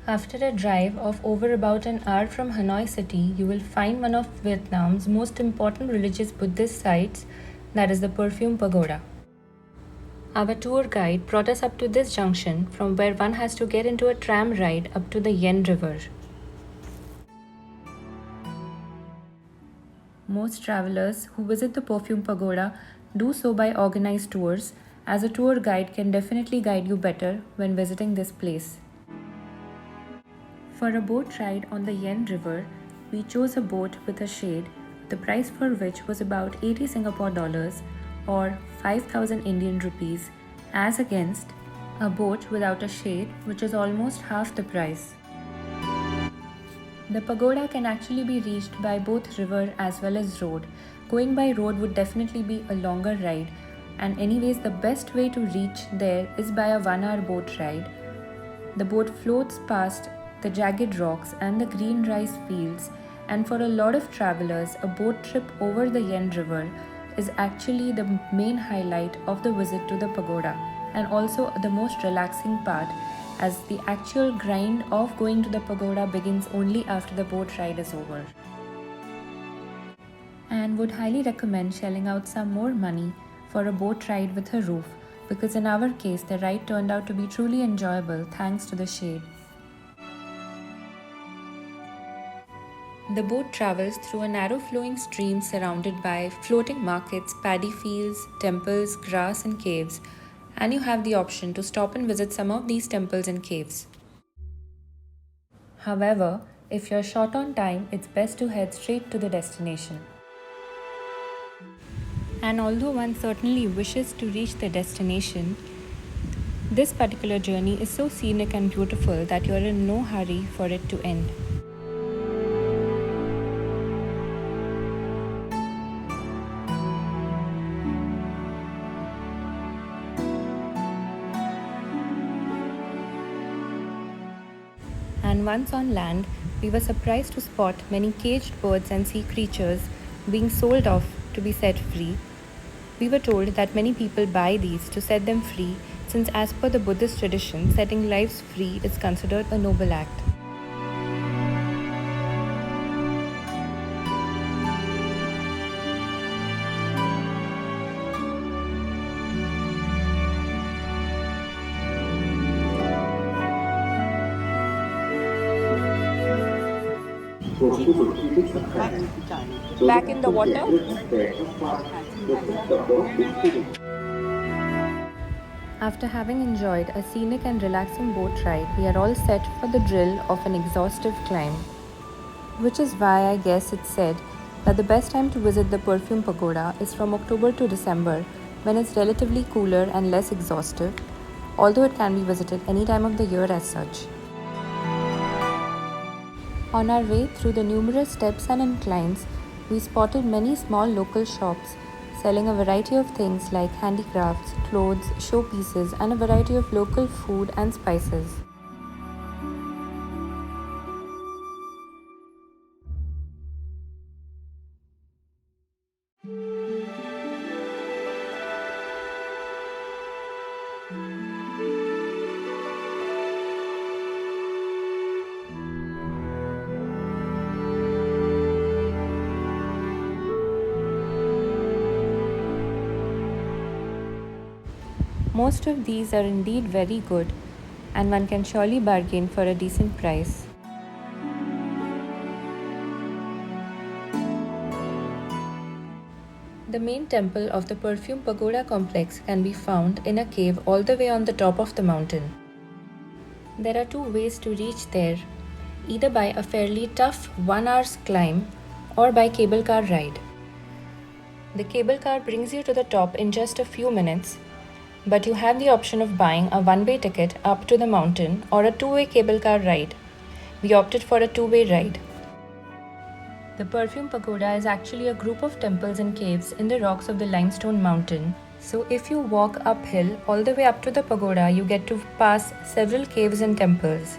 After a drive of over about an hour from Hanoi city, you will find one of Vietnam's most important religious Buddhist sites, that is the Perfume Pagoda. Our tour guide brought us up to this junction from where one has to get into a tram ride up to the Yen River. Most travelers who visit the Perfume Pagoda do so by organized tours, as a tour guide can definitely guide you better when visiting this place. For a boat ride on the Yen River, we chose a boat with a shade, the price for which was about 80 Singapore dollars or 5,000 Indian rupees, as against a boat without a shade, which is almost half the price. The pagoda can actually be reached by both river as well as road. Going by road would definitely be a longer ride, and anyways the best way to reach there is by a 1-hour boat ride. The boat floats past the jagged rocks and the green rice fields, and for a lot of travelers, a boat trip over the Yen River is actually the main highlight of the visit to the pagoda, and also the most relaxing part, as the actual grind of going to the pagoda begins only after the boat ride is over. And would highly recommend shelling out some more money for a boat ride with a roof, because in our case the ride turned out to be truly enjoyable thanks to the shade. The boat travels through a narrow flowing stream surrounded by floating markets, paddy fields, temples, grass and caves, and you have the option to stop and visit some of these temples and caves. However, if you're short on time, it's best to head straight to the destination. And although one certainly wishes to reach the destination, this particular journey is so scenic and beautiful that you're in no hurry for it to end. And once on land, we were surprised to spot many caged birds and sea creatures being sold off to be set free. We were told that many people buy these to set them free, since as per the Buddhist tradition, setting lives free is considered a noble act. Back in the water? After having enjoyed a scenic and relaxing boat ride, we are all set for the drill of an exhaustive climb. Which is why I guess it's said that the best time to visit the Perfume Pagoda is from October to December, when it's relatively cooler and less exhaustive, although it can be visited any time of the year as such. On our way through the numerous steps and inclines, we spotted many small local shops selling a variety of things like handicrafts, clothes, showpieces, and a variety of local food and spices. Most of these are indeed very good, and one can surely bargain for a decent price. The main temple of the Perfume Pagoda complex can be found in a cave all the way on the top of the mountain. There are two ways to reach there, either by a fairly tough 1-hour climb or by cable car ride. The cable car brings you to the top in just a few minutes, but you have the option of buying a one-way ticket up to the mountain or a two-way cable car ride. We opted for a two-way ride. The Perfume Pagoda is actually a group of temples and caves in the rocks of the limestone mountain. So if you walk uphill all the way up to the pagoda, you get to pass several caves and temples.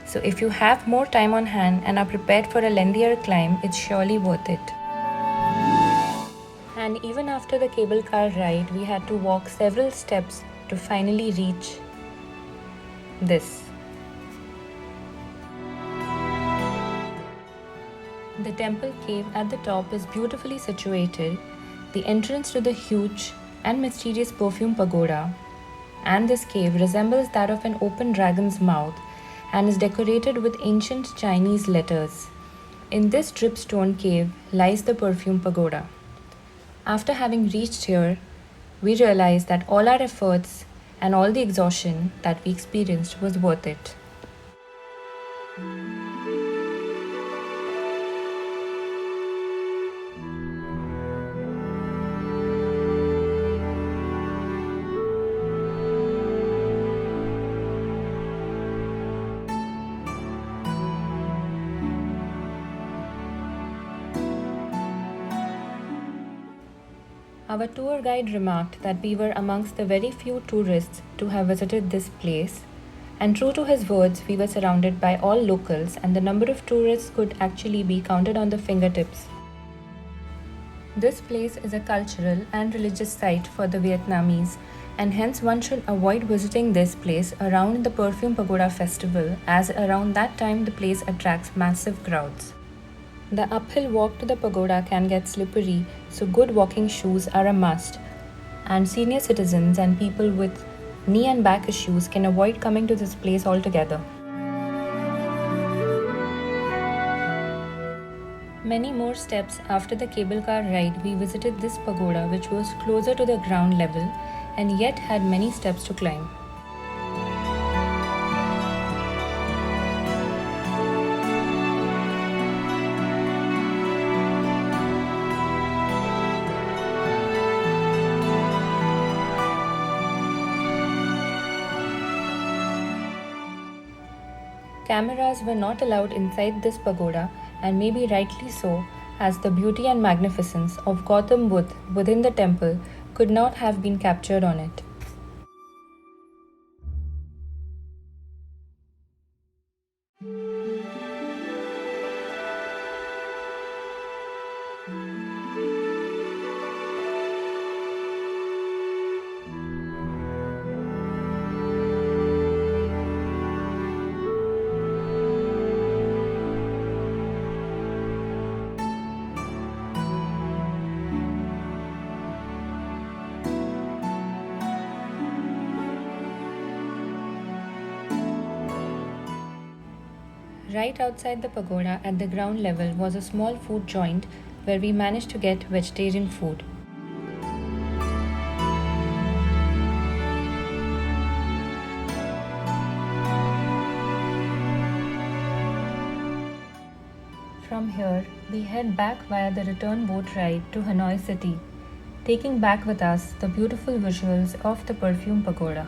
So if you have more time on hand and are prepared for a lengthier climb, it's surely worth it. And even after the cable car ride, we had to walk several steps to finally reach this. The temple cave at the top is beautifully situated. The entrance to the huge and mysterious Perfume Pagoda and this cave resembles that of an open dragon's mouth and is decorated with ancient Chinese letters. In this dripstone cave lies the Perfume Pagoda. After having reached here, we realized that all our efforts and all the exhaustion that we experienced was worth it. Our tour guide remarked that we were amongst the very few tourists to have visited this place, and true to his words, we were surrounded by all locals, and the number of tourists could actually be counted on the fingertips. This place is a cultural and religious site for the Vietnamese, and hence one should avoid visiting this place around the Perfume Pagoda festival, as around that time the place attracts massive crowds. The uphill walk to the pagoda can get slippery, so good walking shoes are a must, and senior citizens and people with knee and back issues can avoid coming to this place altogether. Many more steps after the cable car ride, we visited this pagoda, which was closer to the ground level and yet had many steps to climb. Cameras were not allowed inside this pagoda, and maybe rightly so, as the beauty and magnificence of Gautam Buddha within the temple could not have been captured on it. Right outside the pagoda at the ground level was a small food joint where we managed to get vegetarian food. From here, we head back via the return boat ride to Hanoi city, taking back with us the beautiful visuals of the Perfume Pagoda.